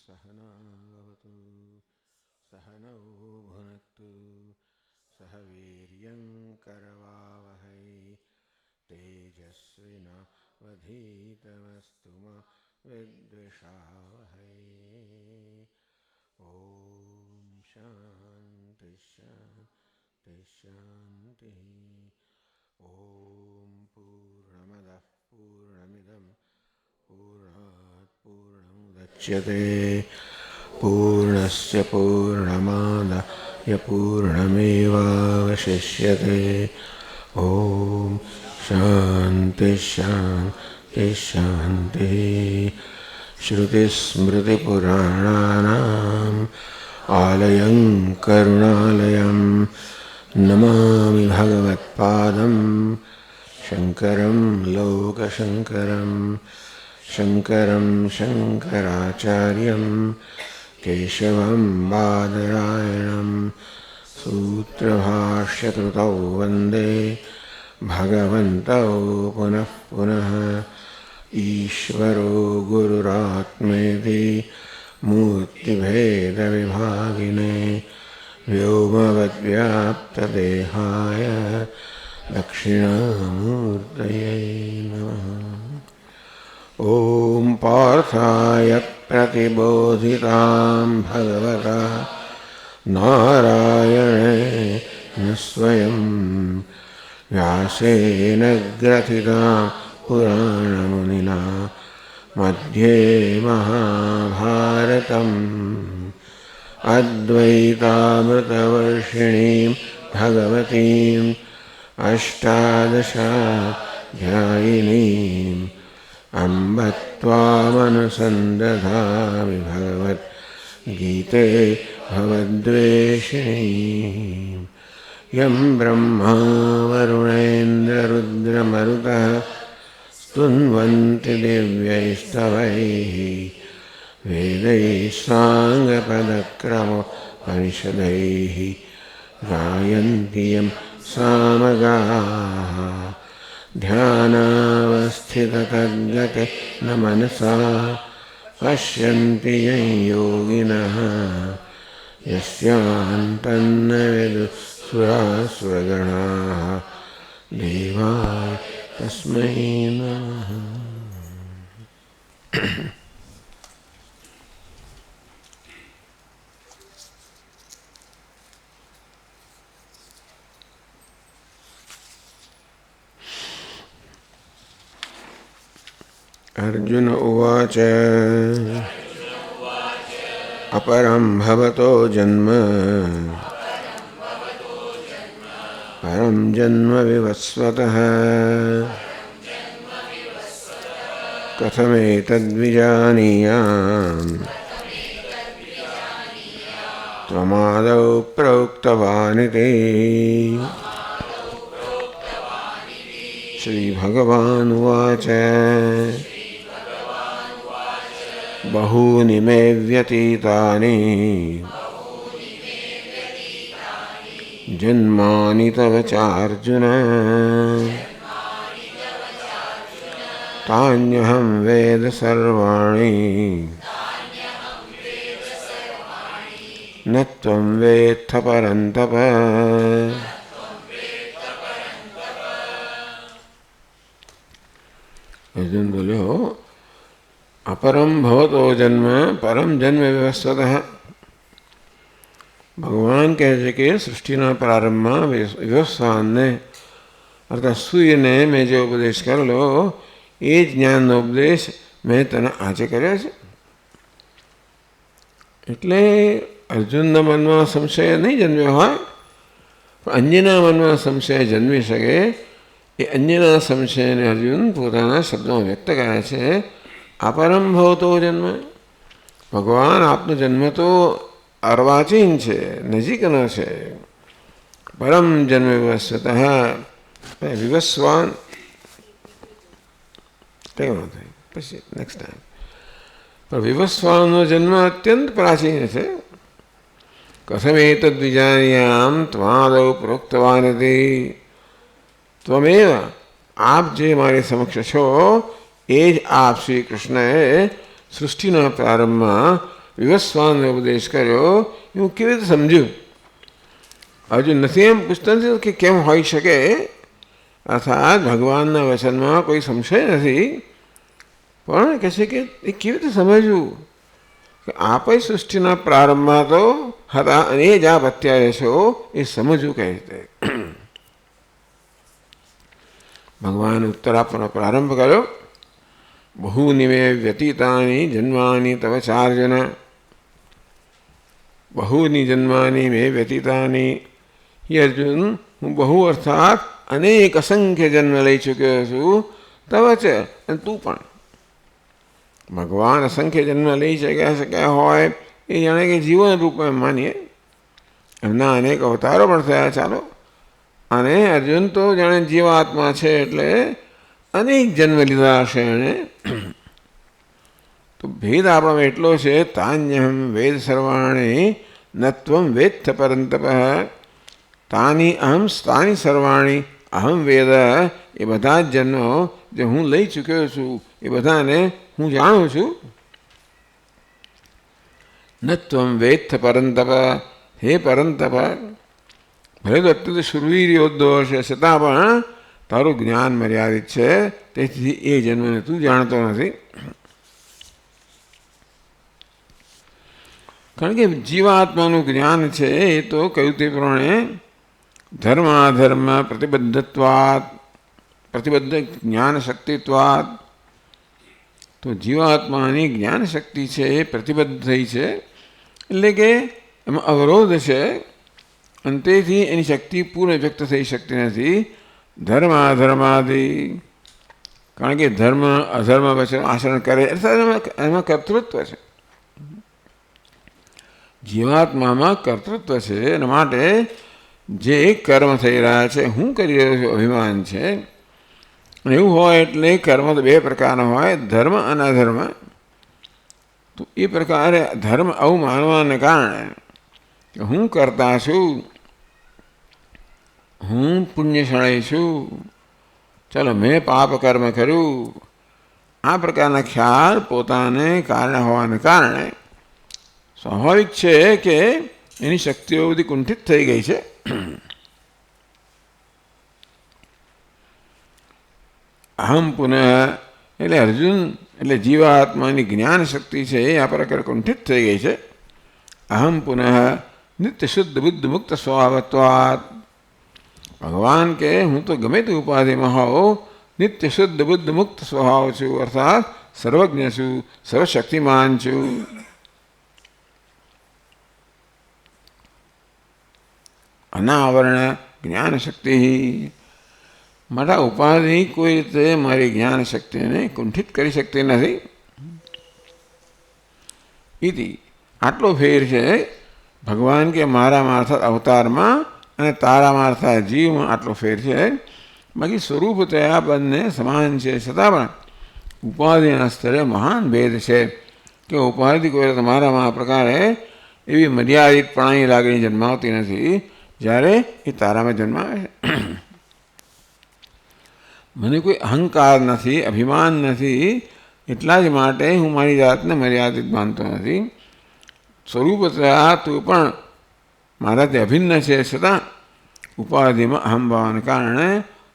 सहनावतु सहनौ भुनक्तु सह वीर्यं करवावहै तेजस्विनावधीतमस्तु मा विद्विषावहै। ॐ शान्ति शान्ति शान्तिः। ॐ पूर्णमदः पूर्णमिदं पूर्णात् पूर्णमुदच्यते पूर्णस्य पूर्णमादाय पूर्णमेवावशिष्यते। ॐ शान्ति शान्ति शान्तिः। श्रुतिस्मृतिपुराणानाम् आलयं करुणालयं नमामि भगवत्पादं शङ्करं लोकशङ्करं शङ्करं शङ्कराचार्यं केशवं बादरायणं सूत्रभाष्यकृतौ वन्दे भगवन्तौ पुनः पुनः। ईश्वरो गुरुरात्मेति मूर्तिभेदविभागिने व्योमवद्व्याप्तदेहाय दक्षिणामूर्तये नमः। ॐ पार्थाय प्रतिबोधितां भगवता नारायणेन स्वयं व्यासेन ग्रथितां पुराणमुनिना मध्ये महाभारतम् अद्वैतामृतवर्षिणीं भगवतीम् अष्टादशाध्यायिनीम् अम्ब त्वामनुसन्दधामि भगवद्गीते भवद्वेषिणीम्। यं ब्रह्मा वरुणेन्द्ररुद्रमरुतः स्तुन्वन्ति दिव्यैस्तवैः वेदैः साङ्गपदक्रमोपनिषदैः गायन्ति यं सामगाः ध्यानावस्थिततद्गतेन मनसा पश्यन्ति यं योगिनः यस्यान्तन्न विदुःसुरासुरगणाः देवाय तस्मै नमः। अर्जुन उवाच अपरं भवतो जन्म परं जन्म विवस्वतः कथमेतद्विजानीयाम् त्वमादौ प्रोक्तवानिति। श्रीभगवानुवाच बहूनि मे व्यतीतानि जन्मानि तव चार्जुन तान्यहं वेद सर्वाणि न त्वं वेत्थ परन्तप। अर्जुन बोले हो अपरम भवतो जन्म परम जन्म विवस्वतः। भगवान કહે છે કે સૃષ્ટિના પ્રારંભમાં વિવસ્વાનને અર્થાત સૂર્યને મેં જે ઉપદેશ કરેલો એ જ જ્ઞાનનો ઉપદેશ મેં તને આજે કર્યો છે. એટલે અર્જુનના મનમાં સંશય નહીં જન્મ્યો હોય પણ અન્યના મનમાં સંશય જન્મી શકે એ અન્યના સંશયને અર્જુન પોતાના શબ્દોમાં વ્યક્ત કરે છે. अपरम भवतो जन्म भगवान आपनो जन्म तो अर्वाचीन है नजीकनो है. परम जन्म विवस्वतः विवस्वान પછી નેક્સ્ટ ટાઈમ પણ વિવસ્વાનનો જન્મ અત્યંત પ્રાચીન છે. કથમેતદ્વિજાનીયામ ત્વાદૌ પ્રોક્તવાનિતિ. ત્વમેવ આપ જે મારી સમક્ષ છો એ જ આપ શ્રી કૃષ્ણએ સૃષ્ટિના પ્રારંભમાં વિવસ્વાન ઉપદેશ કર્યો એ હું કેવી રીતે સમજ્યું? હજુ નથી એમ પૂછતા નથી કે કેમ હોઈ શકે, અર્થાત ભગવાનના વચનમાં કોઈ સંશય નથી, પણ કહે છે કે એ કેવી રીતે સમજવું કે આપે સૃષ્ટિના પ્રારંભમાં તો હતા અને એ જ આપ અત્યારે છો, એ સમજવું કઈ રીતે? ભગવાન ઉત્તર આપવાનો પ્રારંભ કર્યો. બહુની મે વ્યતીતાની જન્માની તવ ચાર્જન, બહુની જન્માની મે વ્યતીતાની. હે અર્જુન, હું બહુ અર્થાત અનેક અસંખ્ય જન્મ લઈ ચૂક્યો છું, તવ છે અને તું પણ. ભગવાન અસંખ્ય જન્મ લઈ શક્યા હોય એ જાણે કે જીવન રૂપમાં માનીએ, એમના અનેક અવતારો પણ થયા ચાલો, અને અર્જુન તો જાણે જીવાત્મા છે એટલે અનેક જન્મ લીધા હશે એણે. તો ભેદ આપણામાં એટલો છે, તાન્યહમ વેદ સર્વાણી નત્વમ વેત્થ પરંતપ, તાની અહમ સ્થાની સર્વાણી અહમ વેદ. એ બધા જ જન્મો જે હું લઈ ચૂક્યો છું એ બધાને હું જાણું છું. નત્વમ વેત્થ પરંતપ, હે પરંતપ, ભલે તો અત્યંત શુરવીર યોદ્ધો હશે છતાં પણ તારું જ્ઞાન મર્યાદિત છે, તેથી એ જન્મને તું જાણતો નથી. કારણ કે જીવાત્માનું જ્ઞાન છે એ તો કહ્યું તે પ્રમાણે ધર્માધર્મ પ્રતિબદ્ધત્વાદ, પ્રતિબદ્ધ જ્ઞાન શક્તિત્વાદ. તો જીવાત્માની જ્ઞાન શક્તિ છે એ પ્રતિબદ્ધ થઈ છે, એટલે કે એમાં અવરોધ છે, અને તેથી એની શક્તિ પૂર્ણ વ્યક્ત થઈ શકતી નથી. ધર્માધર્માદિ, કારણ કે ધર્મ અધર્મ વચ્ચે આચરણ કરે એમાં કર્તૃત્વ છે, જીવાત્મામાં કર્તૃત્વ છે. એના માટે જે કર્મ થઈ રહ્યા છે, હું કરી રહ્યો છું અભિમાન છે. અને એવું હોય એટલે કર્મ તો બે પ્રકારના હોય, ધર્મ અને અધર્મ. તો એ પ્રકારે ધર્મ આવું માનવાને કારણે હું કરતા છું, હું પુણ્યશાળી છું, ચાલો મેં પાપ કર્મ કર્યું, આ પ્રકારના ખ્યાલ પોતાને કારણે હોવાને કારણે સ્વાભાવિક છે કે એની શક્તિઓ બધી કુંઠિત થઈ ગઈ છે. અહમ પુનઃ એટલે અર્જુન એટલે જીવાત્માની જ્ઞાન શક્તિ છે એ આ પ્રકાર કુંઠિત થઈ ગઈ છે. અહમ પુનઃ નિત્ય શુદ્ધ બુદ્ધ મુક્ત સ્વભાવત્વાદ. ભગવાન કે હું તો ગમે તે ઉપાધિમાં હોઉં નિત્ય શુદ્ધ બુદ્ધ મુક્ત સ્વભાવ છું, અર્થાત સર્વજ્ઞ છું, સર્વશક્તિમાન છું. અનાવરણ જ્ઞાન શક્તિ, મારા ઉપાધિ કોઈ રીતે મારી જ્ઞાન શક્તિને કુંઠિત કરી શકતી નથી. ઇતિ આટલો ફેર છે ભગવાન કે મારામાં અર્થાત અવતારમાં અને તારામાં અર્થાત જીવમાં આટલો ફેર છે. બાકી સ્વરૂપ તયા બંને સમાન છે, છતાં પણ ઉપાધિના સ્તરે મહાન ભેદ છે કે ઉપાધિ કોઈ તમારામાં આ પ્રકારે એવી મર્યાદિતપણાની લાગણી જન્માવતી નથી જ્યારે એ તારામાં જન્માવે છે. મને કોઈ અહંકાર નથી, અભિમાન નથી, એટલા જ માટે હું મારી જાતને મર્યાદિત માનતો નથી. સ્વરૂપતયા તું પણ મારાથી અભિન્ન છે, છતાં ઉપાધિમાં અહંભાવને કારણે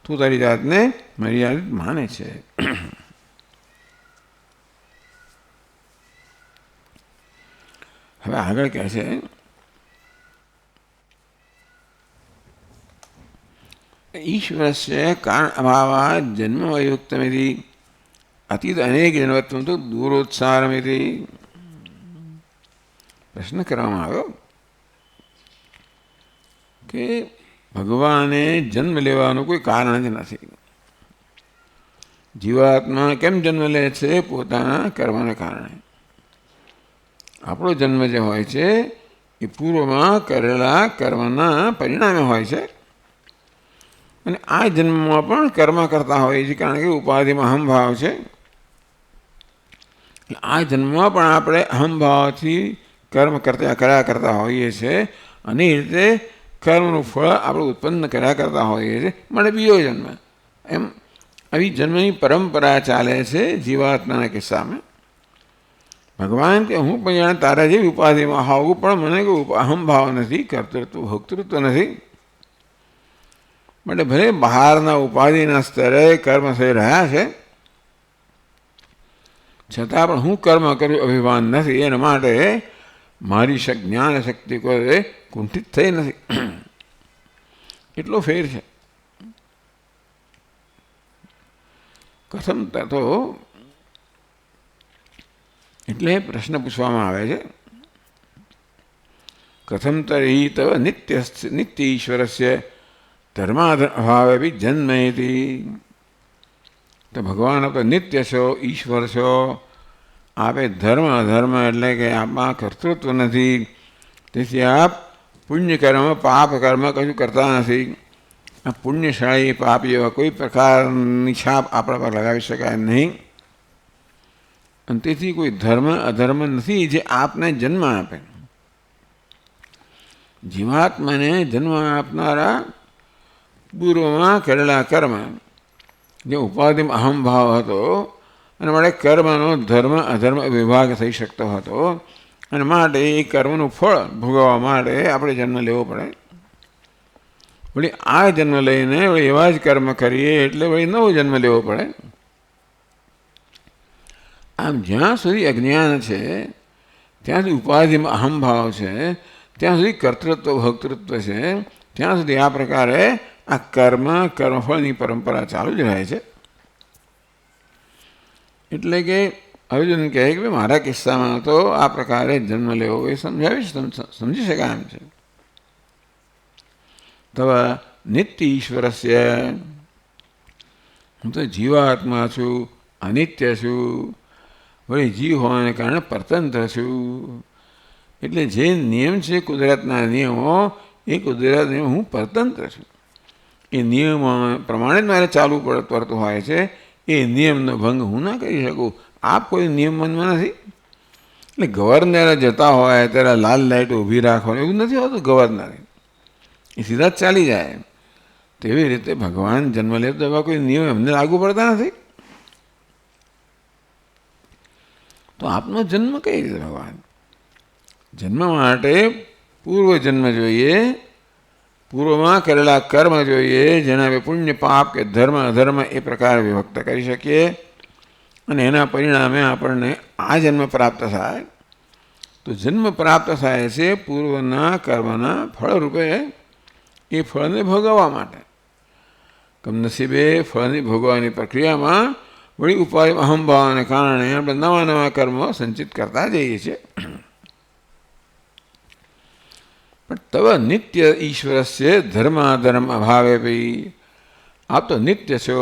તું તારી જાતને મર્યાદિત માને છે. હવે આગળ કહે છે ઈશ્વરસ્ય કારણ અભાવાત જન્મયુક્તમિતિ અતીત અનેક જન્મત્વમ તો દૂરોત્સારમિતિ. પ્રશ્ન કરવામાં આવ્યો કે ભગવાને જન્મ લેવાનું કોઈ કારણ જ નથી. જીવાત્મા કેમ જન્મ લે છે? પોતાના કર્મને કારણે. આપણો જન્મ જે હોય છે એ પૂર્વમાં કરેલા કર્મના પરિણામે હોય છે, અને આ જન્મમાં પણ કર્મ કરતા હોય છે, કારણ કે ઉપાધિમાં અહમભાવ છે. આ જન્મમાં પણ આપણે અહમભાવથી કર્મ કર્યા કરતા હોઈએ છીએ, અને એ રીતે કર્મનું ફળ આપણે ઉત્પન્ન કર્યા કરતા હોઈએ છીએ. માટે બીજો જન્મ એમ આવી જન્મની પરંપરા ચાલે છે જીવાત્માના કિસ્સામાં. ભગવાન કે હું પણ જાણે તારા જેવી ઉપાધિમાં હોવું, પણ મને કોઈ અહમભાવ નથી, કર્તૃત્વ ભોક્તૃત્વ નથી. માટે ભલે બહારના ઉપાધિના સ્તરે કર્મ થઈ રહ્યા છે, છતાં પણ હું કર્મ કર્યું અભિમાન નથી. એના માટે મારી જ્ઞાન શક્તિ કોઈ કુંઠિત થઈ નથી. એટલો ફેર છે. કથમ તો એટલે પ્રશ્ન પૂછવામાં આવે છે, કથમ તરી તવ નિત્ય ઈશ્વરસ્ય ધર્માભાવે બી જન્મેતી. તો ભગવાન આપણે નિત્ય છો, ઈશ્વર છો, આપે ધર્મ અધર્મ એટલે કે આપમાં કર્તૃત્વ નથી, તેથી આપ પુણ્ય કર્મ પાપ કર્મ કશું કરતા નથી. આ પુણ્યશાળી પાપ એવા કોઈ પ્રકારની છાપ આપણા પર લગાવી શકાય નહીં. અને તેથી કોઈ ધર્મ અધર્મ નથી જે આપને જન્મ આપે. જીવાત્માને જન્મ આપનારા પૂર્વમાં કરેલા કર્મ, જે ઉપાધિમાં અહમભાવ હતો, અને માટે કર્મનો ધર્મ અધર્મ વિભાગ થઈ શકતો હતો, અને માટે એ કર્મનું ફળ ભોગવવા માટે આપણે જન્મ લેવો પડે. વળી આ જન્મ લઈને વળી એવા જ કર્મ કરીએ એટલે વળી નવો જન્મ લેવો પડે. આમ જ્યાં સુધી અજ્ઞાન છે, ત્યાં સુધી ઉપાધિમાં અહમભાવ છે, ત્યાં સુધી કર્તૃત્વ ભોક્તૃત્વ છે, ત્યાં સુધી આ પ્રકારે આ કર્મફળની પરંપરા ચાલુ જ રહે છે. એટલે કે અર્જુન કહે કે મારા કિસ્સામાં તો આ પ્રકારે જન્મ લેવો એ સમજી શકાય એમ છે. તવ નિત્ય ઈશ્વરસ્ય, હું તો જીવાત્મા છું, અનિત્ય છું, વળી જીવ હોવાને કારણે પરતંત્ર છું. એટલે જે નિયમ છે કુદરતના નિયમો, એ કુદરત નિયમ હું પરતંત્ર છું. એ નિયમ પ્રમાણે જ મારે ચાલવું પડતું હોય છે. એ નિયમનો ભંગ હું ના કરી શકું. આપ કોઈ નિયમ માનવા નથી. એટલે ગવર્નર જતા હોય ત્યારે લાલ લાઇટ ઊભી રાખવાનું એવું નથી હોતું. ગવર્નરે એ સીધા જ ચાલી જાય. તેવી રીતે ભગવાન જન્મ લે તો એવા કોઈ નિયમ એમને લાગુ પડતા નથી. તો આપનો જન્મ કઈ રીતે ભગવાન? જન્મ માટે પૂર્વ જન્મ જોઈએ, પૂર્વમાં કરેલા કર્મ જોઈએ, જેના આપણે પુણ્ય પાપ કે ધર્મ અધર્મ એ પ્રકારે વિભક્ત કરી શકીએ, અને એના પરિણામે આપણને આ જન્મ પ્રાપ્ત થાય. તો જન્મ પ્રાપ્ત થાય છે પૂર્વના કર્મના ફળરૂપે. એ ફળને ભોગવવા માટે કમનસીબે ફળની ભોગવવાની પ્રક્રિયામાં વળી ઉપાય અહમભાવને કારણે આપણે નવા નવા કર્મો સંચિત કરતા જઈએ છીએ. પણ તવ નિત્ય ઈશ્વરસ્ય ધર્માધર્મ અભાવે ભાઈ, આપ તો નિત્ય છો,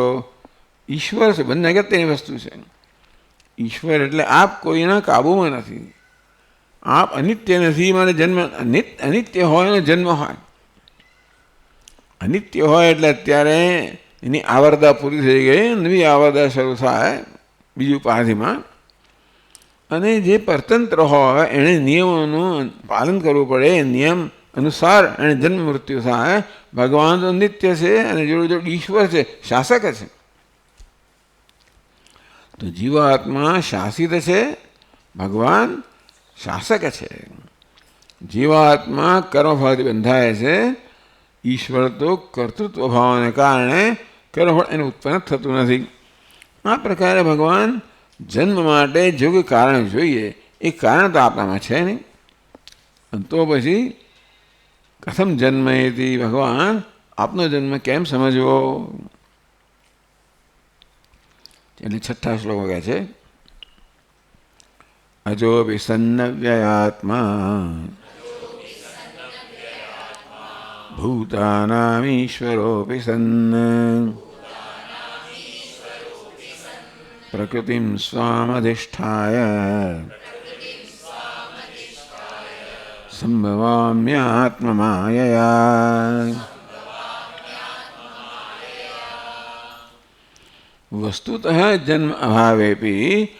ઈશ્વર છે, બંને અગત્યની વસ્તુ છે. ઈશ્વર એટલે આપ કોઈના કાબુમાં નથી. આપ અનિત્ય નથી, મને જન્મ અનિત્ય હોય ને જન્મ હોય. અનિત્ય હોય એટલે અત્યારે એની આવરદા પૂરી થઈ ગઈ, નવી આવરદા શરૂ થાય બીજું ઉપાધિમાં. અને જે પરતંત્ર હોય એણે નિયમોનું પાલન કરવું પડે. નિયમ અનુસાર એણે જન્મ મૃત્યુ થાય. ભગવાન તો નિત્ય છે અને જોડે જોડે ઈશ્વર છે, શાસક છે. તો જીવાત્મા શાસિત છે, ભગવાન શાસક છે. જીવાત્મા કર્મફળથી બંધાય છે, ઈશ્વર તો કર્તૃત્વ ભાવને કારણે કર્મફળ એને ઉત્પન્ન થતું નથી. આ પ્રકારે ભગવાન જન્મ માટે જો કોઈ કારણ જોઈએ, એ કારણ તો આપણામાં છે નહીં. તો પછી કથમ જન્મેતી, ભગવાન આપનો જન્મ કેમ સમજવો? એટલે 6થા શ્લોક કહે છે, અજો વિસન્નવ્યયાત્મા ભૂતાનામીશ્વરોપી સન્ન પ્રકૃતિમ સ્વામધિષ્ઠાય સંભવામ્યાત્મમાયયા. વસ્તુતઃ જન્મ અભાવેપી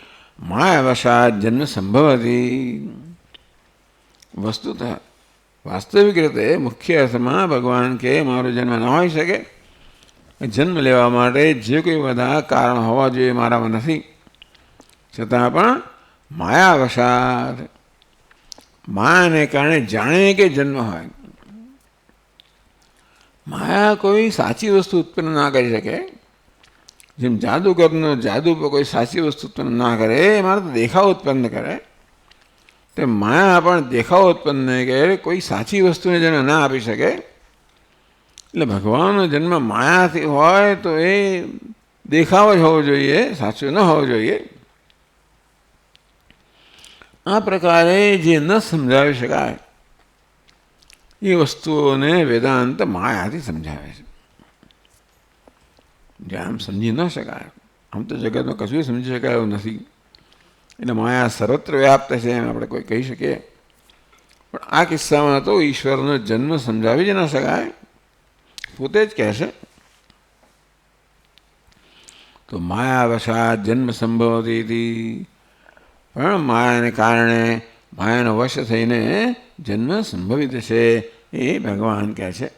માયાવશાત જન્મ સંભવતી. વસ્તુતઃ વાસ્તવિક રીતે મુખ્ય અર્થમાં ભગવાન કે મારો જન્મ ન હોઈ શકે. જન્મ લેવા માટે જે કોઈ બધા કારણ હોવા જોઈએ મારામાં નથી. છતાં પણ માયાવશાત, માયાને કારણે જાણે કે જન્મ હોય. માયા કોઈ સાચી વસ્તુ ઉત્પન્ન ના કરી શકે. જેમ જાદુગરનો જાદુ પર કોઈ સાચી વસ્તુ ઉત્પન્ન ના કરે, એમાં તો દેખાવ ઉત્પન્ન કરે. તે માયા પણ દેખાવ ઉત્પન્ન નહીં કરે, કોઈ સાચી વસ્તુને જન્મ ના આપી શકે. એટલે ભગવાનનો જન્મ માયાથી હોય તો એ દેખાવ જ હોવો જોઈએ, સાચું ન હોવું જોઈએ. આ પ્રકારે જે ન સમજાવી શકાય એ વસ્તુઓને વેદાંત માયાથી સમજાવે છે. જે આમ સમજી ન શકાય, આમ તો જગતમાં કશું સમજી શકાય એવું નથી. એટલે માયા સર્વત્ર વ્યાપ્ત છે એમ આપણે કોઈ કહી શકીએ. પણ આ કિસ્સામાં તો ઈશ્વરનો જન્મ સમજાવી જ ન શકાય, પોતે જ કહે છે. તો માયાવશાત જન્મ સંભવતી, પણ માયાને કારણે માયાનો વશ થઈને જન્મ સંભવિત છે એ ભગવાન કહે છે.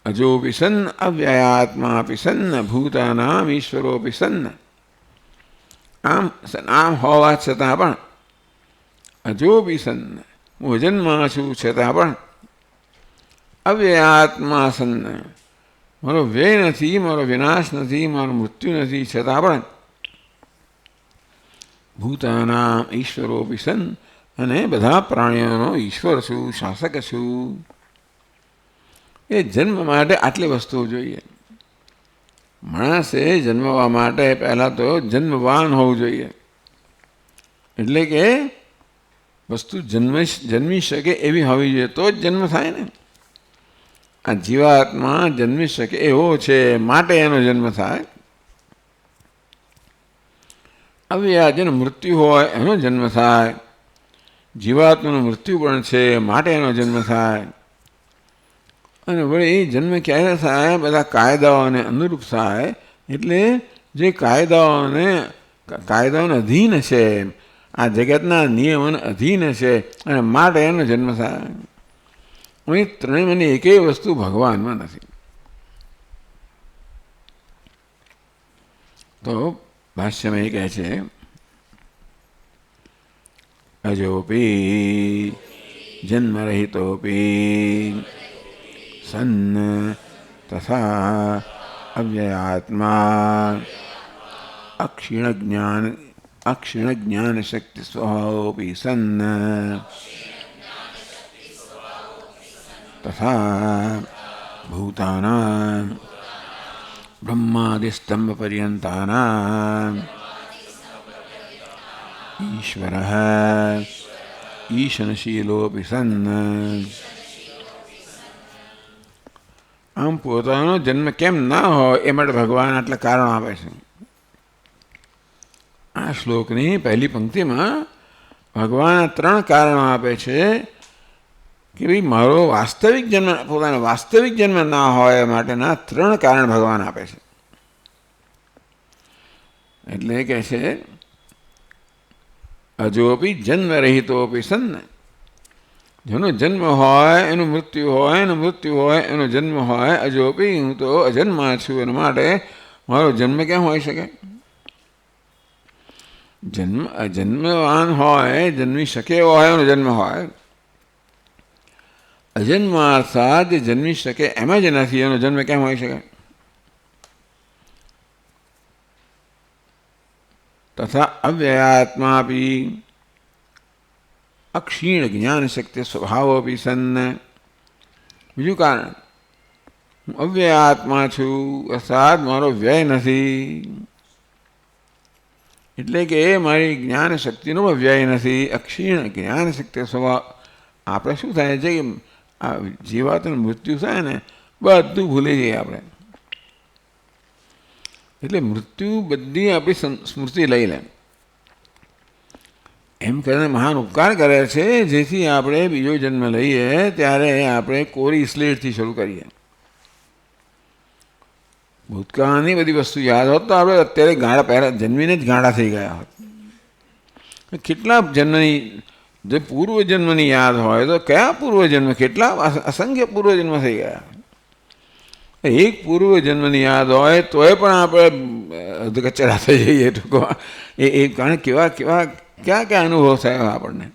અજોપી સન્ન અવ્યયાત્માપી સન્ન ભૂતાનામ ઈશ્વરોપી સન્ન. આમ હોવા છતાં પણ અજોપી સન્ન, હું અજન્મા છું છતાં પણ અવ્યયાત્મા સન્ન, મારો વ્યય નથી, મારો વિનાશ નથી, મારું મૃત્યુ નથી, છતાં પણ ભૂતાનામ ઈશ્વરોપી સન્ન, અને બધા પ્રાણીઓનો ઈશ્વર છું, શાસક છું. એ જન્મ માટે આટલી વસ્તુઓ જોઈએ. માણસે જન્મવા માટે પહેલાં તો જન્મવાન હોવું જોઈએ. એટલે કે વસ્તુ જન્મી શકે એવી હોવી જોઈએ તો જ જન્મ થાય ને. આ જીવાત્મા જન્મી શકે એવો છે માટે એનો જન્મ થાય. હવે જેનો મૃત્યુ હોય એનો જન્મ થાય. જીવાત્માનું મૃત્યુ પણ છે માટે એનો જન્મ થાય. અને વળી એ જન્મ ક્યારે થાય? બધા કાયદાઓને અનુરૂપ થાય. એટલે જે કાયદાઓને અધીન છે, આ જગતના નિયમોને અધીન છે, અને માટે એનો જન્મ થાય. અહીં ત્રણેયમાંની એકેય વસ્તુ ભગવાનમાં નથી. તો ભાષ્યમાં એ કહે છે, અજોપી જન્મરહિતોપી સન્ન તથા અવ્યયાત્મા અક્ષીણ જ્ઞાન શક્તિ સ્વભાવોપી સન્ન તથા ભૂતાનાં બ્રહ્માદિસ્તંભ પર્યંતાનાં ઈશ્વરઃ ઈશનશીલોપી સન્ન. આમ પોતાનો જન્મ કેમ ના હોય એ માટે ભગવાન આટલા કારણ આપે છે. આ શ્લોકની પહેલી પંક્તિમાં ભગવાન 3 કારણો આપે છે કે ભાઈ મારો વાસ્તવિક જન્મ, પોતાનો વાસ્તવિક જન્મ ના હોય માટેના 3 કારણ ભગવાન આપે છે. એટલે કહે છે અજોપી જન્મરહિતોપી સન્ન. જેનો જન્મ હોય એનું મૃત્યુ હોય, એનું મૃત્યુ હોય એનો જન્મ હોય. અજોપી, હું તો અજન્મા છું, એના માટે મારો જન્મ કેમ હોઈ શકે? જન્મવાન હોય, જન્મી શકે એવો હોય એનો જન્મ હોય. અજન્મા અર્થાત જે જન્મી શકે એમાં જ નથી, એનો જન્મ કેમ હોઈ શકે? તથા અવ્યયાત્માપી અક્ષીણ જ્ઞાન શક્તિ સ્વભાવોપી સન્ન. બીજું કારણ, હું અવ્યયાત્મા છું અર્થાત મારો વ્યય નથી. એટલે કે મારી જ્ઞાન શક્તિનો વ્યય નથી. અક્ષીણ જ્ઞાન શક્તિ સ્વભાવ. આપણે શું થાય છે કે આ જીવાતનું મૃત્યુ થાય ને બધું ભૂલી જઈએ આપણે. એટલે મૃત્યુ બધી આપણી સ્મૃતિ લઈ લે. એમ કરીને મહાન ઉપકાર કરે છે, જેથી આપણે બીજો જન્મ લઈએ ત્યારે આપણે કોરી સ્લેટથી શરૂ કરીએ. ભૂતકાળની બધી વસ્તુ યાદ હોત તો આપણે અત્યારે પહેલાં જન્મીને જ ગાંડા થઈ ગયા હોત. કેટલા જન્મની, જે પૂર્વજન્મની યાદ હોય તો કયા પૂર્વજન્મ, કેટલા અસંખ્ય પૂર્વજન્મ થઈ ગયા. એક પૂર્વજન્મની યાદ હોય તોય પણ આપણે કચરા થઈ જઈએ ટૂંકમાં. એ કારણ કેવા કેવા ક્યાં ક્યાં અનુભવ થયો આપણને.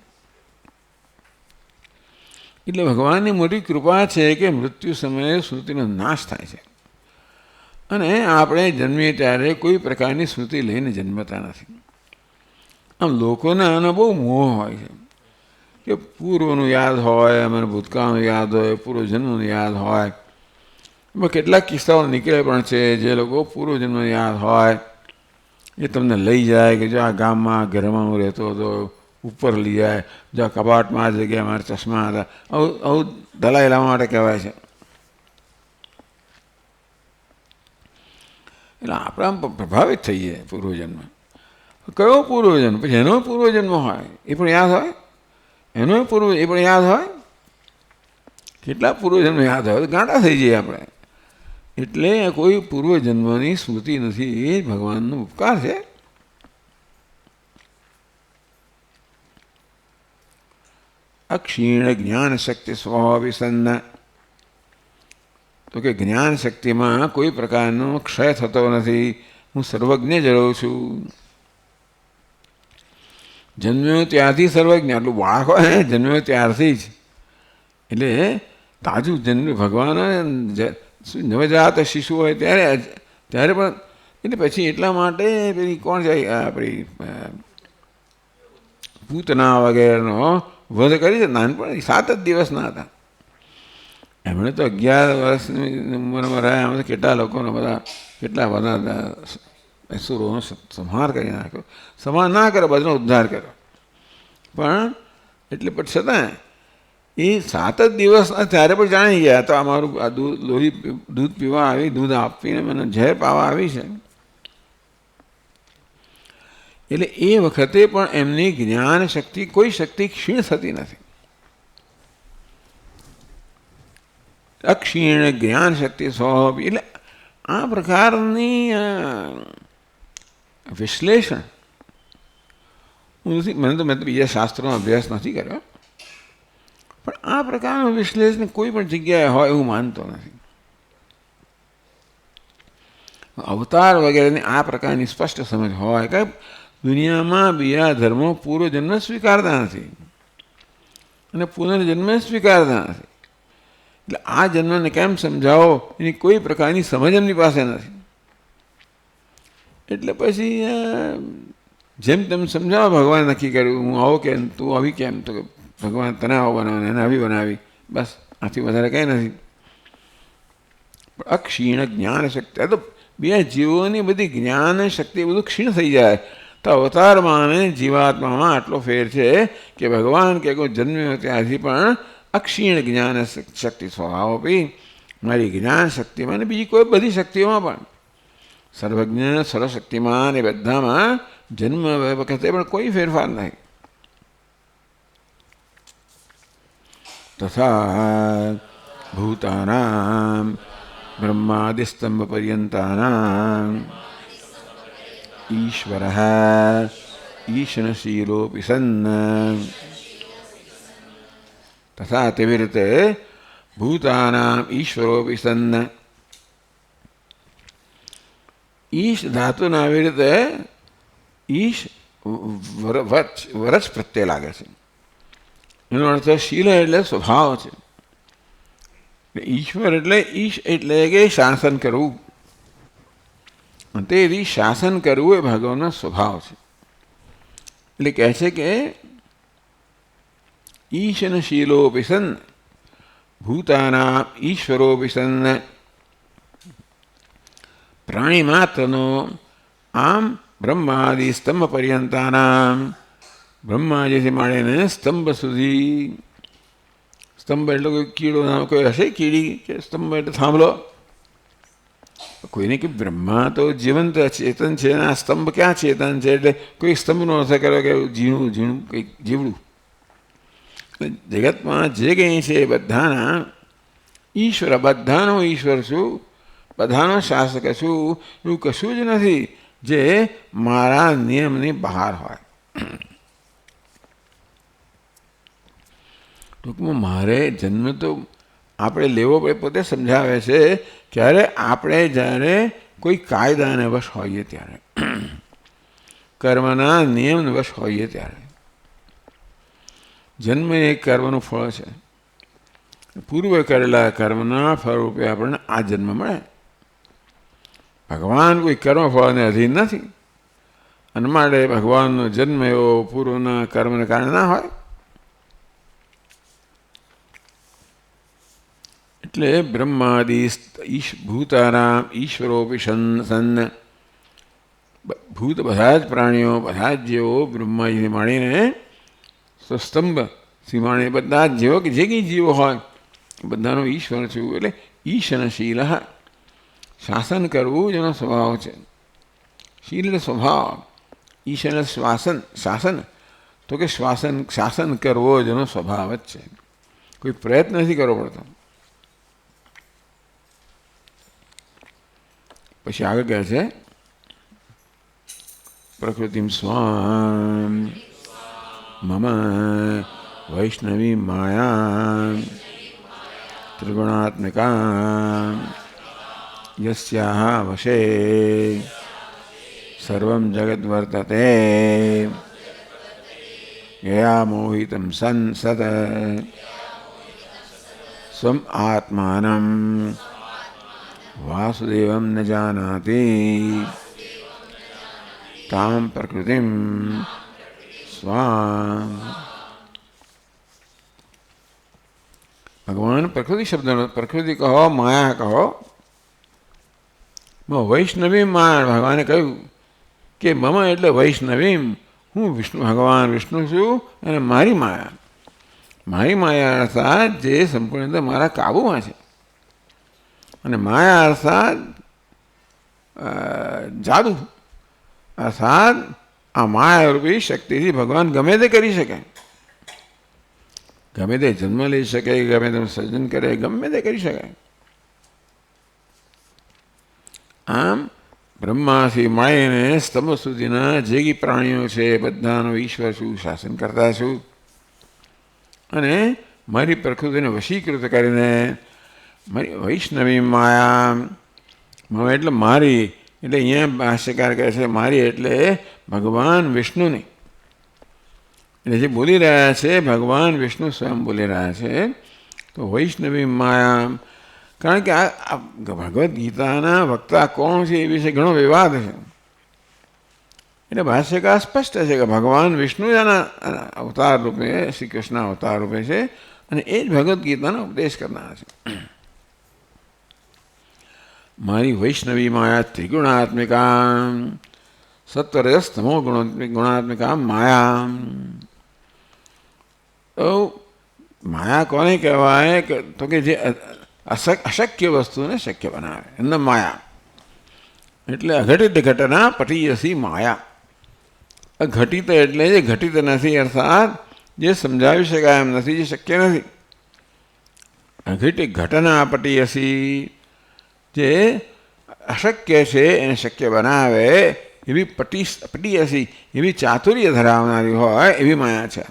એટલે ભગવાનની મોટી કૃપા છે કે મૃત્યુ સમયે સ્મૃતિનો નાશ થાય છે. અને આપણે જન્મીએ ત્યારે કોઈ પ્રકારની સ્મૃતિ લઈને જન્મતા નથી. આમ લોકોને આનો બહુ મોહ હોય છે કે પૂર્વનું યાદ હોય, મને ભૂતકાળનું યાદ હોય, પૂર્વજન્મનું યાદ હોય. એમાં કેટલાક કિસ્સાઓ નીકળે પણ છે જે લોકો પૂર્વજન્મનું યાદ હોય એ તમને લઈ જાય કે જો આ ગામમાં ઘરમાં હું રહેતો હતો, ઉપર લઈ જાય, જો આ કબાટમાં આ જગ્યાએ મારા ચશ્મા હતા. આવું દલાઈ લાવવા માટે કહેવાય છે. એટલે આપણે આમ પ્રભાવિત થઈએ પૂર્વજન્મ. કયો પૂર્વજન્મ? પછી એનો પૂર્વજન્મ હોય એ પણ યાદ હોય, એનો એ પણ યાદ હોય. કેટલા પૂર્વજન્મ યાદ હોય તો ગાંડા થઈ જઈએ આપણે. એટલે કોઈ પૂર્વજન્મની સ્મૃતિ નથી. એ ભગવાનનો ઉપકાર છે. અક્ષીણ જ્ઞાન શક્તિ સ્વભાવિસન્ન, તો કે જ્ઞાન શક્તિમાં કોઈ પ્રકારનો ક્ષય થતો નથી. હું સર્વજ્ઞ જ રહું છું. જન્મ્યો ત્યારથી સર્વજ્ઞ. આટલું બાળક હોય જન્મ્યો ત્યારથી જ. એટલે તાજું જન્મ ભગવાન નવજાત શિશુ હોય ત્યારે પણ. એટલે પછી એટલા માટે પેલી કોણ જાય આપણી પૂતના વગેરેનો વધ કરી છે. નાનપણ 7 જ દિવસના હતા. એમણે તો 11 વર્ષની ઉંમરમાં રહ્યા. એમાં કેટલા લોકોનો કેટલા બધા અસુરોનો સંહાર કરી નાખ્યો. સંહાર ના કર્યો, બધાનો ઉદ્ધાર કર્યો. પણ એટલે પણ છતાં એ 7 જ દિવસના ત્યારે પણ જાણી ગયા તો અમારું આ દૂધ પીવા આવી, દૂધ આપીને મને ઝેર પાવા આવી છે. એટલે એ વખતે પણ એમની જ્ઞાન શક્તિ, કોઈ શક્તિ ક્ષીણ થતી નથી. અક્ષીણ જ્ઞાન શક્તિ સ્વભાવ. એટલે આ પ્રકારની વિશ્લેષણ મેં તો બીજા શાસ્ત્રોનો અભ્યાસ નથી કર્યો, પણ આ પ્રકારનું વિશ્લેષણ કોઈ પણ જગ્યાએ હોય એવું માનતો નથી. અવતાર વગેરેની આ પ્રકારની સ્પષ્ટ સમજ હોય કે દુનિયામાં બીજા ધર્મો પૂર્વજન્મ સ્વીકારતા નથી અને પુનર્જન્મ સ્વીકારતા નથી. એટલે આ જન્મને કેમ સમજાવો એની કોઈ પ્રકારની સમજ એમની પાસે નથી. એટલે પછી જેમ તેમ સમજાવો. ભગવાન નક્કી કર્યું હું આવો કેમ, તું આવી કેમ, તો ભગવાન તને આવો બનાવે, એને આવી બનાવી, બસ. આથી વધારે કંઈ નથી. અક્ષીણ જ્ઞાન શક્તિ. તો બે જીવોની બધી જ્ઞાન શક્તિ બધું ક્ષીણ થઈ જાય તો અવતારમાં અને જીવાત્મામાં આટલો ફેર છે કે ભગવાન કે કોઈ જન્મ્યો ત્યાંથી પણ અક્ષીણ જ્ઞાન શક્તિ સ્વભાવ આપી મારી જ્ઞાન શક્તિમાં અને બીજી કોઈ બધી શક્તિઓમાં પણ સર્વજ્ઞ સર્વશક્તિમાન એ બધામાં જન્મ વખતે પણ કોઈ ફેરફાર નહીં. તથા ભૂતાનામ બ્રહ્માદિસ્તંભ પર્યંતાનામ ઈશ્વરઃ ઈશનશીલોપિ સન્ન. તથા તેવી રીતે ભૂતાનામ ઈશ્વરોપિ સન્ન. ઈશ ધાતુને આવી રીતે ઈશ વરચ પ્રત્યે લાગે છે. એનો અર્થ શીલ એટલે સ્વભાવ છે. ઈશ્વર એટલે ઈશ એટલે કે શાસન કરવું. તેથી શાસન કરવું એ ભગવાનનો સ્વભાવ છે. એટલે કહે છે કે ઈશનશીલોપિ સન્ન ભૂતાનામ ઈશ્વરોપિ સન્ન. પ્રાણી માત્રનો આમ બ્રહ્માદિ સ્તંભ પર્યંતાનામ બ્રહ્માજીથી માંડીને સ્તંભ સુધી. સ્તંભ એટલે કોઈ કીડો નામ કોઈ હશે, કીડી કે સ્તંભ એટલે થાંભલો. કોઈને કે બ્રહ્મા તો જીવંત ચેતન છે અને આ સ્તંભ ક્યાં ચેતન છે? એટલે કોઈ સ્તંભનો અર્થ કર્યો કે ઝીણું ઝીણું કંઈક જીવડું. જગતમાં જે કંઈ છે એ બધાના ઈશ્વર, બધાનો ઈશ્વર છું, બધાનો શાસક છું. એવું કશું જ નથી જે મારા નિયમની બહાર હોય. ટૂંકમાં મારે જન્મ તો આપણે લેવો પડે પોતે સમજાવે છે. ક્યારે આપણે જ્યારે કોઈ કાયદાને વશ હોઈએ ત્યારે, કર્મના નિયમને વશ હોઈએ ત્યારે. જન્મ એ કર્મનું ફળ છે. પૂર્વે કરેલા કર્મના ફળ રૂપે આપણને આ જન્મ મળે. ભગવાન કોઈ કર્મફળને અધીન નથી, અને માટે ભગવાનનો જન્મ એવો પૂર્વના કર્મને કારણે ના હોય. એટલે બ્રહ્માદિ ભૂતારામ ઈશ્વરોપી સન્ન, ભૂત બધા જ પ્રાણીઓ, બધા જ જીવો, બ્રહ્માજીને માણીને સ્તંભથી માણીને બધા જ જીવો કે જે કંઈ જીવો હોય બધાનો ઈશ્વર છું. એટલે ઈશનશીલ, શાસન કરવું જેનો સ્વભાવ છે. શીલ એટલે સ્વભાવ, ઈશન શ્વાસન, શાસન તો કે શાસન કરવો જેનો સ્વભાવ જ છે. કોઈ પ્રયત્ન નથી કરવો પડતો. પછી આગળ કહે છે પ્રકૃતિમ સ્વામ મમ વૈષ્ણવી માયા ત્રિગુણાત્મિકા યસ્યાહ વશે સર્વં જગત વર્તતે યયા મોહિતમ સન સત સ્વમ આત્માનમ વાસુદેવમ ન જાનાતિ તામ પ્રકૃતિમ સ્વામ. ભગવાન પ્રકૃતિ શબ્દનો, પ્રકૃતિ કહો, માયા કહો, વૈષ્ણવી માયા. ભગવાને કહ્યું કે મમ એટલે વૈષ્ણવીમ, હું વિષ્ણુ, ભગવાન વિષ્ણુ છું, અને મારી માયા. મારી માયા અર્થાત જે સંપૂર્ણ રીતે મારા કાબુમાં છે. અને માયા અર્થાત જાદુ, અર્થાત આ માયારૂપી શક્તિથી ભગવાન ગમે તે કરી શકે, ગમે તે જન્મ લઈ શકે, ગમે તે સર્જન કરે, ગમે તે કરી શકે. આમ બ્રહ્માથી માંડીને સ્તંભ સુધીના જે કંઈ પ્રાણીઓ છે બધાનો ઈશ્વર છું, શાસન કરતા છું. અને મારી પ્રકૃતિને વશીકૃત કરીને મારી વૈષ્ણવી માયા, મમ એટલે મારી, એટલે અહીંયા ભાષ્યકાર કહે છે મારી એટલે ભગવાન વિષ્ણુની. એટલે જે બોલી રહ્યા છે ભગવાન વિષ્ણુ સ્વયં બોલી રહ્યા છે. તો વૈષ્ણવી માયા, કારણ કે આ ભગવદ્ ગીતાના વક્તા કોણ છે એ વિશે ઘણો વિવાદ છે. એટલે ભાષ્યકાર સ્પષ્ટ છે કે ભગવાન વિષ્ણુ એના અવતાર રૂપે, શ્રી કૃષ્ણ અવતાર રૂપે છે, અને એ જ ભગવદ્ ગીતાનો ઉપદેશ કરનાર છે. મારી વૈષ્ણવી માયા ત્રિગુણાત્મિકા, સત્વરજસ તમો ગુણાત્મિકા માયા. તો માયા કોને કહેવાય? તો કે જે અશક્ય વસ્તુને શક્ય બનાવે, એમને માયા. એટલે અઘટિત ઘટના પટીયસી માયા. અઘટિત એટલે જે ઘટિત નથી, અર્થાત જે સમજાવી શકાય એમ નથી, જે શક્ય નથી. અઘટિત ઘટના પટીયસી, જે અશક્ય છે એને શક્ય બનાવે એવી પટીયસી, એવી ચાતુર્ય ધરાવનારી હોય એવી માયા છે.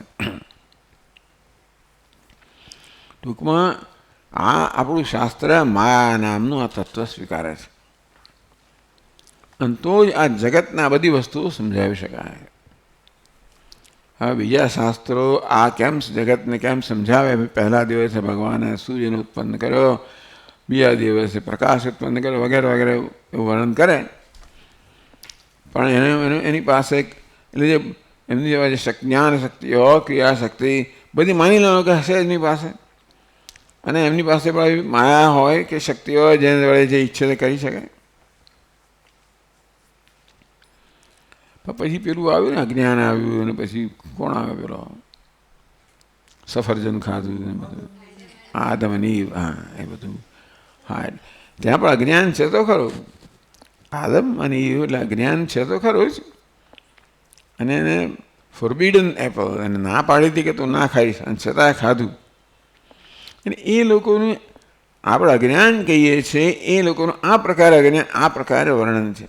ટૂંકમાં આ આપણું શાસ્ત્ર માયા નામનું આ તત્વ સ્વીકારે છે, અને તો જ આ જગતના બધી વસ્તુઓ સમજાવી શકાય. હવે બીજા શાસ્ત્રો આ કેમ જગતને કેમ સમજાવે? પહેલા દિવસે ભગવાને સૂર્યને ઉત્પન્ન કર્યો, બીજા દિવસે પ્રકાશ ઉત્પન્ન કર્યો, વગેરે વગેરે એવું વર્ણન કરે. પણ એની પાસે એટલે જે એમની જે જ્ઞાન શક્તિઓ, ક્રિયા શક્તિ બધી માની લો કે હશે એમની પાસે, અને એમની પાસે પણ માયા હોય કે શક્તિ હોય જેને વડે જે ઈચ્છે તે કરી શકે. પણ પછી પેલું આવ્યું ને, અજ્ઞાન આવ્યું, અને પછી કોણ આવે પેલો સફરજન ખાધું ને બધું, આદમ અને ઈવ, હા એ બધું. હા, ત્યાં પણ અજ્ઞાન છે તો ખરું. આદમ અને ઈવ એટલે અજ્ઞાન છે તો ખરું જ. અને એને ફોરબીડન એપલ, એને ના પાડી હતી કે તું ના ખાઈશ, અને છતાંય ખાધું. અને એ લોકોનું આપણે અજ્ઞાન કહીએ છીએ, એ લોકોનું આ પ્રકારે અજ્ઞાન, આ પ્રકારે વર્ણન છે.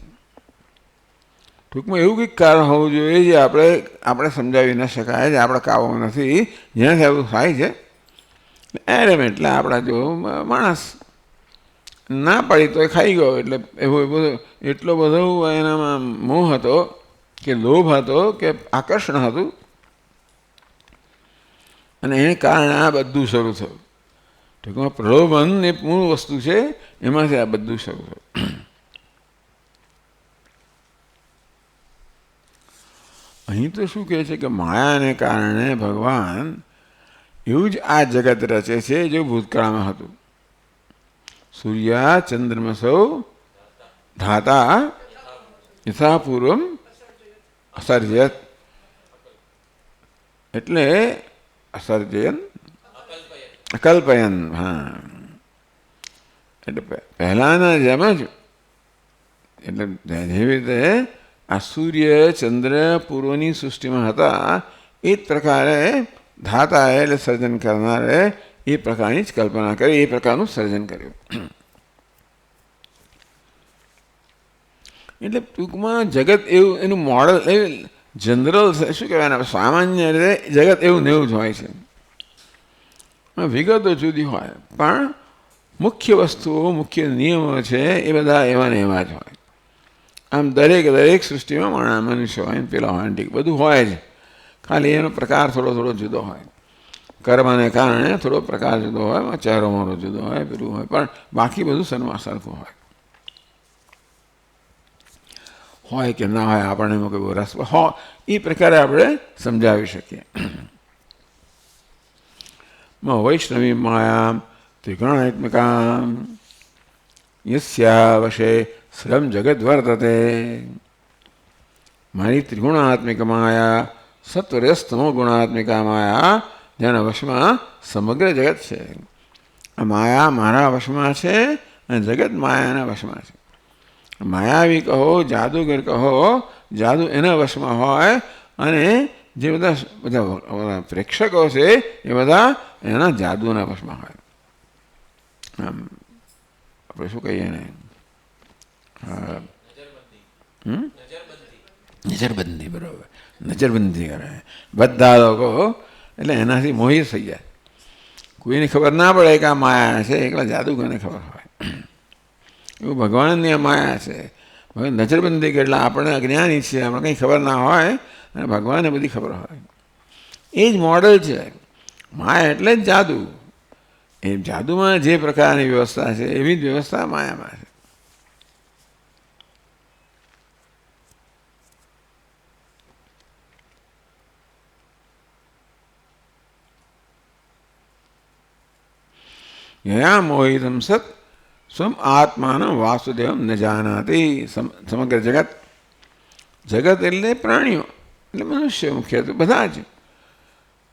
ટૂંકમાં એવું કંઈક કારણ હોવું જોઈએ જે આપણે સમજાવી ન શકાય, જે આપણા કાબુમાં નથી, જેનાથી આવું થાય છે. એરમ એટલે આપણા જો માણસ ના પાડી તો એ ખાઈ ગયો. એટલે એવો બધો એટલો બધો એનામાં મોહ હતો કે લોભ હતો કે આકર્ષણ હતું, અને એને કારણે આ બધું શરૂ થયું. ટૂંકમાં પ્રલોભન એ મૂળ વસ્તુ છે, એમાંથી આ બધું શરૂ થયું. અહીં તો શું કહે છે કે માયાને કારણે ભગવાન એવું જ આ જગત રચે છે જે ભૂતકાળમાં હતું. સૂર્યા ચંદ્રમસૌ ધાતા યથાપૂર્વમ અસર્જયત, એટલે અસર્જયન અકલ્પયન. હા, એટલે પહેલાના જેમ જ, એટલે જેવી રીતે આ સૂર્ય ચંદ્ર પૂર્વની સૃષ્ટિમાં હતા એ જ પ્રકારે ધાતા એટલે સર્જન કરનારે એ પ્રકારની જ કલ્પના કરી, એ પ્રકારનું સર્જન કર્યું. એટલે ટૂંકમાં જગત એવું એનું મોડલ એ જનરલ શું કહેવાય, સામાન્ય રીતે જગત એવું ને એવું જ હોય છે. વિગતો જુદી હોય પણ મુખ્ય વસ્તુઓ, મુખ્ય નિયમો છે એ બધા એવા ને એવા જ હોય. આમ દરેક સૃષ્ટિમાં મનુષ્ય હોય, પેલા હોય, ઠીક બધું હોય જ, ખાલી એનો પ્રકાર થોડો જુદો હોય. કર્મને કારણે થોડો પ્રકાર જુદો હોય, ચહેરો મોરો જુદો હોય, પેલું હોય, પણ બાકી બધું સરખું હોય કે ના હોય, આપણને એમાં કોઈ રસ હોય એ પ્રકારે આપણે સમજાવી શકીએ. વૈષ્ણવી માયા ત્રિગુણાત્મિકા યસ્યા વશે શ્રમ જગત વર્તતે. મારી ત્રિગુણાત્મિક માયા, સત્વરજસ્તમો ગુણાત્મિકા માયા, જેના વશમાં સમગ્ર જગત છે. આ માયા મારા વશમાં છે અને જગત માયાના વશમાં છે. માયાવી કહો, જાદુગર કહો, જાદુ એના વશમાં હોય, અને જે બધા પ્રેક્ષકો છે એ બધા એના જાદુના વશમાં હોય. આમ આપણે શું કહીએ ને, નજરબંધી. બરાબર, નજરબંધી કરે બધા લોકો, એટલે એનાથી મોહિત થઈ જાય. કોઈને ખબર ના પડે કે આ માયા છે, એકલા જાદુગરને ખબર હોય. એવું ભગવાનની આ માયા છે. નજરબંધી કે એટલે આપણે અજ્ઞાની છીએ, આપણે કંઈ ખબર ના હોય, અને ભગવાનને બધી ખબર હોય. એ જ મોડલ છે માયા, એટલે જ જાદુ. એ જાદુમાં જે પ્રકારની વ્યવસ્થા છે એવી જ વ્યવસ્થા માયામાં છે. યયા મોહિતમ સત સ્વમ આત્માન વાસુદેવમ ન જાનાતિ. સમગ્ર જગત, જગત એટલે પ્રાણીઓ, એટલે મનુષ્ય મુખ્યત્વે બધા જ,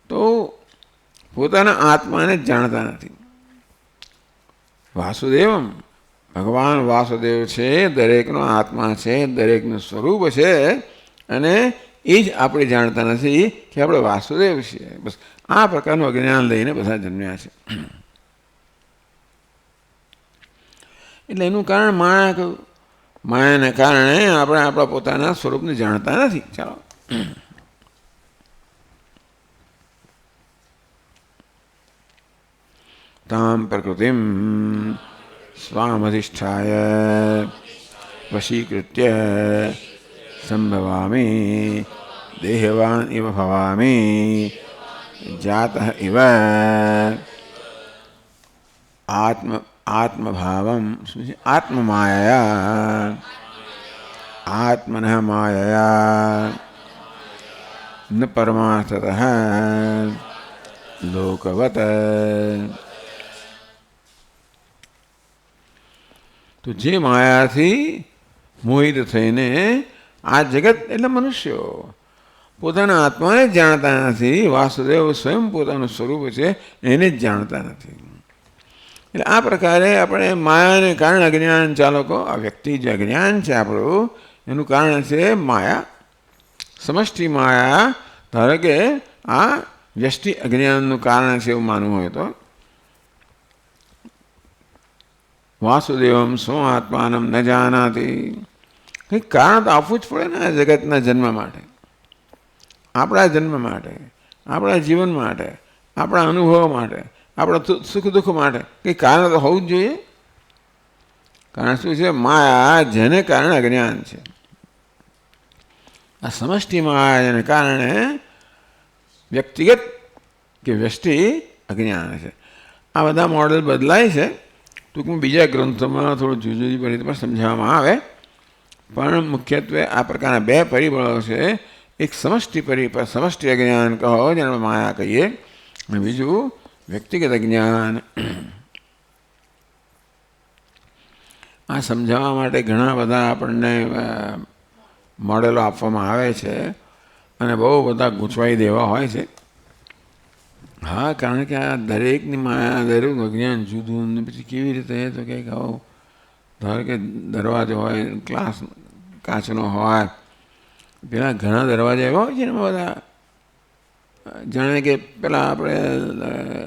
તો પોતાના આત્માને જ જાણતા નથી. વાસુદેવમ, ભગવાન વાસુદેવ છે, દરેકનો આત્મા છે, દરેકનું સ્વરૂપ છે, અને એ જ આપણે જાણતા નથી કે આપણે વાસુદેવ છીએ. બસ આ પ્રકારનું અજ્ઞાન લઈને બધા જન્મ્યા છે. એટલે એનું કારણ માયા કહ્યું. માયાને કારણે આપણે આપણા પોતાના સ્વરૂપને જાણતા નથી. ચાલો, તામ પ્રકૃતિમ સ્વામધિષ્ઠાય વશીકૃત્ય સંભવામી દેહવાન ઇવ ભવામી જાતઃ ઇવ આત્મભાવમ આત્મમાયયા આત્મનઃ માયયા ન પરમાર્થતઃ લોકવત. તો જે માયાથી મોહિત થઈને આ જગત એટલે મનુષ્યો પોતાના આત્માને જ જાણતા નથી. વાસુદેવ સ્વયં પોતાનું સ્વરૂપ છે એને જ જાણતા નથી. એટલે આ પ્રકારે આપણે માયાને કારણે અજ્ઞાન ચાલકો, આ વ્યક્તિ જે અજ્ઞાન છે આપણું, એનું કારણ છે માયા, સમષ્ટિ માયા. ધારો કે આ વ્યષ્ટિ અજ્ઞાનનું કારણ છે એવું માનવું હોય તો વાસુદેવમ સ્વ આત્માનમ ન જાનાતી. કંઈક કારણ તો આપવું જ પડે ને આ જગતના જન્મ માટે, આપણા જન્મ માટે, આપણા જીવન માટે, આપણા અનુભવો માટે, આપણા સુખ દુઃખ માટે કંઈ કારણ તો હોવું જ જોઈએ. કારણ શું છે? માયા, જેને કારણે અજ્ઞાન છે. આ સમષ્ટિ માયાને કારણે વ્યક્તિગત કે વ્યષ્ટિ અજ્ઞાન છે. આ બધા મોડેલ બદલાય છે. ટૂંકમાં બીજા ગ્રંથોમાં થોડું જુદી જુદી રીતે પણ સમજાવવામાં આવે, પણ મુખ્યત્વે આ પ્રકારના બે પરિબળો છે. એક સમષ્ટિ અજ્ઞાન કહો, જેને માયા કહીએ, અને બીજું વ્યક્તિગત અજ્ઞાન. આ સમજાવવા માટે ઘણા બધા આપણને મોડેલો આપવામાં આવે છે અને બહુ બધા ગૂંચવાઈ દેવા હોય છે. હા, કારણ કે આ દરેકની માયા, દરેકનું અજ્ઞાન જુદું. ને પછી કેવી રીતે? તો કંઈક આવો ધારો કે દરવાજો હોય, ગ્લાસ કાચનો હોય, પેલા ઘણા દરવાજા એવા હોય છે ને બધા જાણે કે પેલા આપણે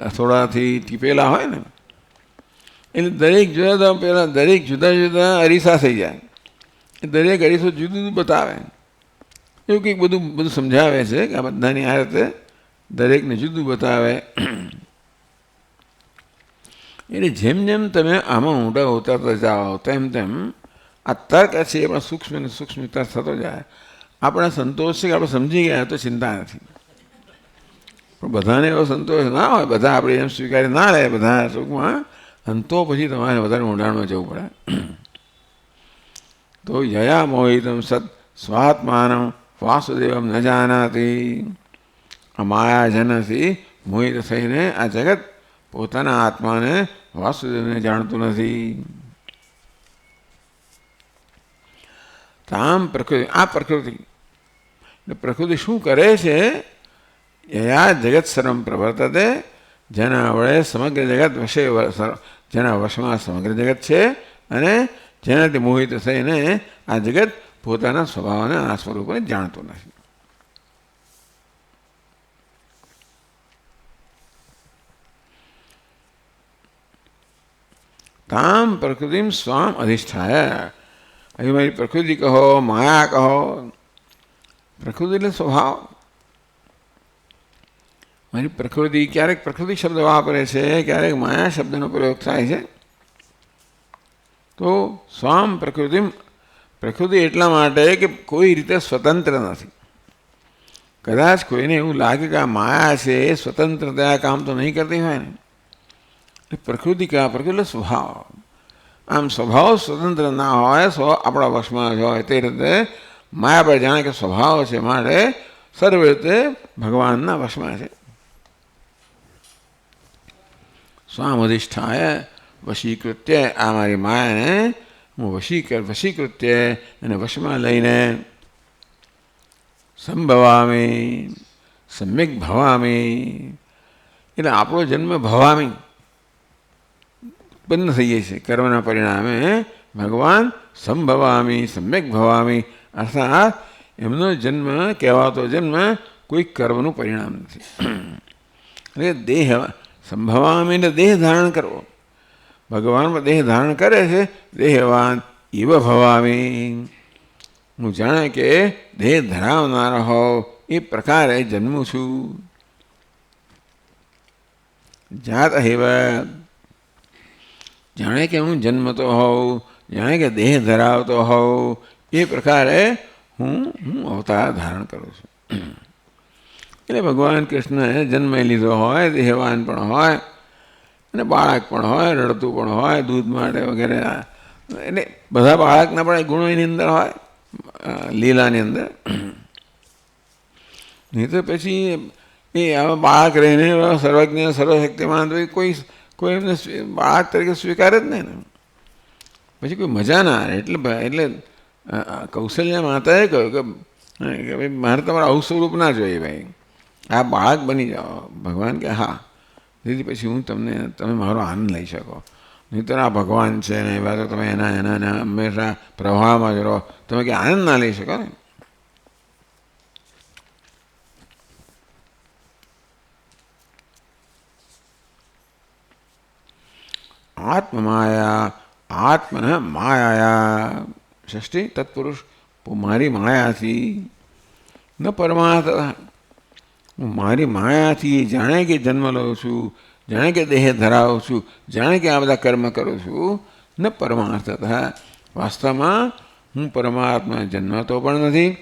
હથોડાથી ટીપેલા હોય ને, એટલે દરેક જુદા પેલા દરેક જુદા જુદા અરીસા થઈ જાય. એ દરેક અરીસો જુદું જુદું બતાવે. એવું કંઈક બધું સમજાવે છે કે આ બધાની આ રીતે દરેકને જુદું બતાવે. એટલે જેમ જેમ તમે આમાં ઊંડા ઉતરતા જાઓ તેમ તેમ આ તર્ક છે એ પણ સૂક્ષ્મ ને સૂક્ષ્મ વિકાસ થતો જાય. આપણે સંતોષ છે કે આપણે સમજી ગયા તો ચિંતા નથી, પણ બધાને એવો સંતોષ ના હોય, બધા આપણે એમ સ્વીકારી ના લે બધા ટૂંકમાં, અને તો પછી તમારે વધારે ઊંડાણમાં જવું પડે. તો યયા મોહિતમ સત સ્વાત્માનમ વાસુદેવમ ન જાનાતી. આ માયાજનથી મોહિત થઈને આ જગત પોતાના આત્માને વાસુદેવને જાણતું નથી. તામ પ્રકૃતિ, આ પ્રકૃતિ એટલે પ્રકૃતિ શું કરે છે? યયા જગત સર્વમ પ્રવર્તતે, જેના વડે સમગ્ર જગત વશે, જેના વશમાં સમગ્ર જગત છે, અને જેનાથી મોહિત થઈને આ જગત પોતાના સ્વભાવને આ સ્વરૂપને જાણતું નથી. તામ પ્રકૃતિમ સ્વામ અધિષ્ઠાય. અહીં મારી પ્રકૃતિ કહો, માયા કહો. પ્રકૃતિ એટલે સ્વભાવ. મારી પ્રકૃતિ, ક્યારેક પ્રકૃતિ શબ્દ વાપરે છે, ક્યારેક માયા શબ્દનો પ્રયોગ થાય છે. તો સ્વામ પ્રકૃતિમ, પ્રકૃતિ એટલા માટે કે કોઈ રીતે સ્વતંત્ર નથી. કદાચ કોઈને એવું લાગે કે આ માયા છે એ સ્વતંત્રતા કામ તો નહીં કરતી હોય ને, પ્રકૃતિ એટલે સ્વભાવ. આમ સ્વભાવ સ્વતંત્ર ના હોય, આપણા વશમાં જ હોય, તે રીતે માયા પર જાણે કે સ્વભાવ છે, માટે સર્વ રીતે ભગવાનના વશમાં છે. સ્વામ અધિષ્ઠાય વશીકૃત્ય, આ મારી માયાને હું વશીકૃત્ય અને વશમાં લઈને સંભવામી સમ્યક ભવામી, એટલે આપણો જન્મ ભવામી ઉત્પન્ન થઈએ છીએ કર્મના પરિણામે. ભગવાન સંભવામી સમ્યક ભવામી, અર્થાત એમનો જન્મ કહેવાતો જન્મ કોઈ કર્મનું પરિણામ નથી. એટલે દેહ સંભવામી એટલે દેહ ધારણ કરવો. ભગવાન દેહ ધારણ કરે છે. દેહવાન ઇવ ભવામી, હું જાણે કે દેહ ધરાવનાર હોઉં એ પ્રકારે જન્મું છું. જાત હેવ, જાણે કે હું જન્મતો હોઉં, જાણે કે દેહ ધરાવતો હોઉં એ પ્રકારે હું અવતાર ધારણ કરું છું. એટલે ભગવાન કૃષ્ણએ જન્મ લીધો હોય, દેહવાન પણ હોય અને બાળક પણ હોય, રડતું પણ હોય દૂધ માટે વગેરે. એટલે બધા બાળકના પણ ગુણો એની અંદર હોય, લીલાની અંદર. નહીં તો પછી એ આવા બાળક રહીને સર્વજ્ઞ સર્વશક્તિમાન કોઈ એમને બાળક તરીકે સ્વીકારે જ નહીં ને, પછી કોઈ મજા ના આવે. એટલે કૌશલ્ય માતાએ કહ્યું કે ભાઈ મારે તમારે આવું સ્વરૂપ ના જોઈએ, ભાઈ આ બાળક બની જાઓ. ભગવાન કે હા દીદી, પછી તમે મારો આનંદ લઈ શકો. નહીં તો આ ભગવાન છે ને એવા તો તમે એના હંમેશા પ્રવાહમાં જ રહો, તમે કે આનંદ ના લઈ શકો ને. આત્મમાયા આત્મન માયા, ષષ્ઠી તત્પુરુષ, મારી માયાથી ન પરમાર્થ, હું મારી માયાથી જાણે કે જન્મ લઉં છું, જાણે કે દેહ ધરાવું છું, જાણે કે આ બધા કર્મ કરું છું, ન પરમાર્થતઃ વાસ્તવમાં હું પરમાત્મા જન્મતો પણ નથી,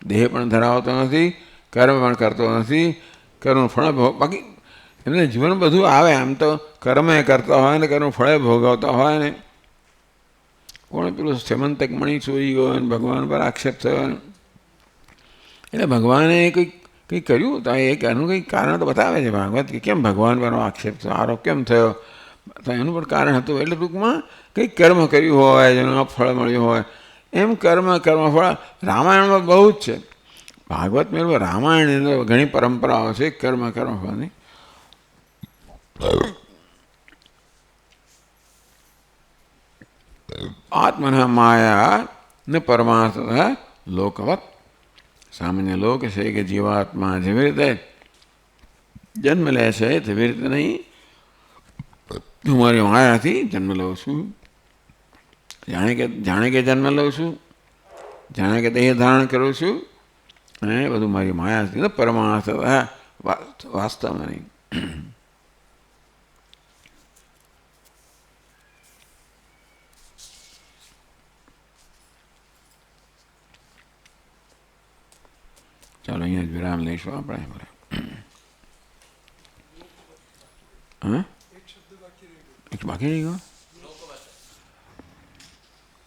દેહ પણ ધરાવતો નથી, કર્મ પણ કરતો નથી, કર્મ ફળ બાકી એમને જીવન બધું આવે. આમ તો કર્મ એ કરતા હોય ને કર્મ ફળે ભોગવતા હોય ને. કોણ પેલું સેમંતક મણી ચોરી ગયો અને ભગવાન પર આક્ષેપ થયો ને, એટલે ભગવાને કંઈક કર્યું તો એનું કંઈક કારણ તો બતાવે છે ભાગવત કે કેમ ભગવાન પર આક્ષેપ થયો, આરોપ કેમ થયો, તો એનું પણ કારણ હતું. એટલે ટૂંકમાં કંઈક કર્મ કર્યું હોય જેનું ફળ મળ્યું હોય એમ કર્મફળ રામાયણમાં બહુ જ છે. ભાગવત મેળવો રામાયણની અંદર ઘણી પરંપરાઓ છે કર્મફળની. આત્મના માયા ન પરમાર્થ લોકવત. સામાન્ય લોક છે કે જીવાત્મા જેવી રીતે જન્મ લે છે તેવી રીતે નહીં, હું મારી માયાથી જન્મ લઉં છું. જાણે કે જન્મ લઉં છું, જાણે કે દેહ ધારણ કરું છું, અને બધું મારી માયાથી ન પરમાર્થ વાસ્તવમાં નહીં. ચાલો અહીંયા જ વિરામ લઈશું આપણે. હા, એક બાકી રહી ગયો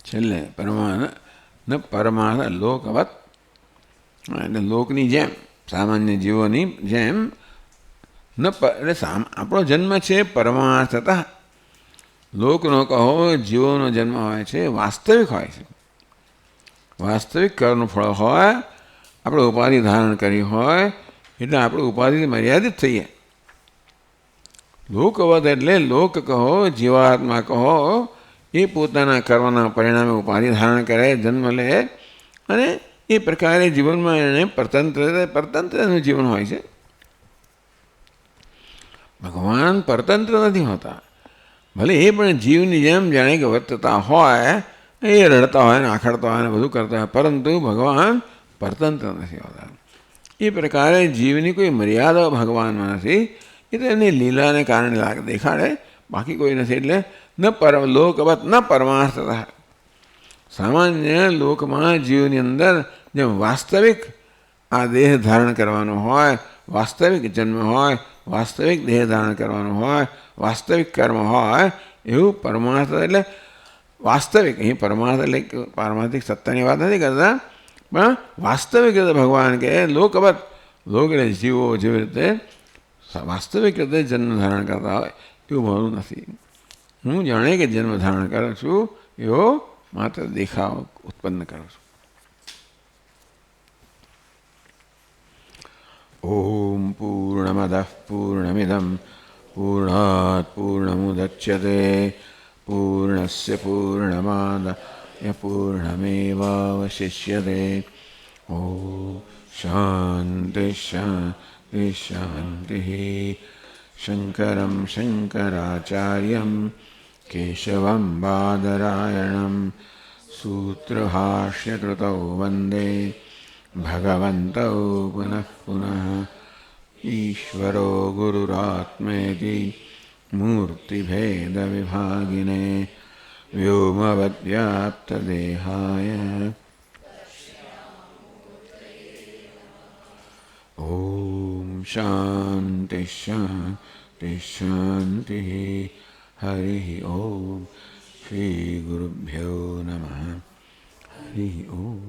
છેલ્લે પરમાર્થ લોકવત. એટલે લોકની જેમ, સામાન્ય જીવોની જેમ એટલે આપણો જન્મ છે પરમાર્થતઃ. લોકનો કહો જીવોનો જન્મ હોય છે વાસ્તવિક હોય છે, વાસ્તવિક કર્મનું ફળ હોય. આપણે ઉપાધિ ધારણ કરી હોય એટલે આપણે ઉપાધિથી મર્યાદિત થઈએ. લોકવત એટલે લોક કહો, જીવાત્મા કહો, એ પોતાના કર્મના પરિણામે ઉપાધિ ધારણ કરે, જન્મ લે, અને એ પ્રકારે જીવનમાં એને પરતંત્રનું જીવન હોય છે. ભગવાન પરતંત્ર નથી હોતા. ભલે એ પણ જીવની જેમ જાણે કે વર્તતા હોય, એ રડતા હોય ને આખડતા હોય ને બધું કરતા હોય, પરંતુ ભગવાન પરતંત્ર નથી હોતા. એ પ્રકારે જીવની કોઈ મર્યાદા ભગવાનમાં નથી. એ તો એની લીલાને કારણે દેખાડે, બાકી કોઈ નથી. એટલે લોકવત ન પરમાર્થ. સામાન્ય લોકમાં જીવની અંદર જેમ વાસ્તવિક આ દેહ ધારણ કરવાનો હોય, વાસ્તવિક જન્મ હોય, વાસ્તવિક દેહ ધારણ કરવાનો હોય, વાસ્તવિક કર્મ હોય, એવું પરમાર્થ એટલે વાસ્તવિક. અહીં પરમાર્થ એટલે પારમાર્થિક સત્તાની વાત નથી કરતા, પણ વાસ્તવિક રીતે ભગવાન કે લોકવત, લોક એટલે જીવો જેવી રીતે વાસ્તવિક રીતે જન્મ ધારણ કરતા હોય એવું મારું નથી. હું જાણે કે જન્મ ધારણ કરું છું એવો માત્ર દેખાવ ઉત્પન્ન કરું છું. ઓમ પૂર્ણમદઃ પૂર્ણમિદં પૂર્ણાત પૂર્ણમુદચ્યતે પૂર્ણસ્ય પૂર્ણમાદાય પૂર્ણમેવાવશિષ્યતે. ઓમ શાંતિ શાંતિ શાંતિ. શંકરં શંકરાચાર્યં કેશવં બાદરાયણં સૂત્રભાષ્યકૃતૌ વંદે ભગવन्तौ પુનઃ પુનઃ. ઈશ્વરો ગુરુરાત્મેતિ મૂર્તિભેદવિભાગિને વ્યોમવદ્વ્યાપ્તદેહાય ઓમ શાંતિ શાંતિ શાંતિ. હરિ ઓમ. શ્રી ગુરુભ્યો નમઃ. હરિ ઓમ.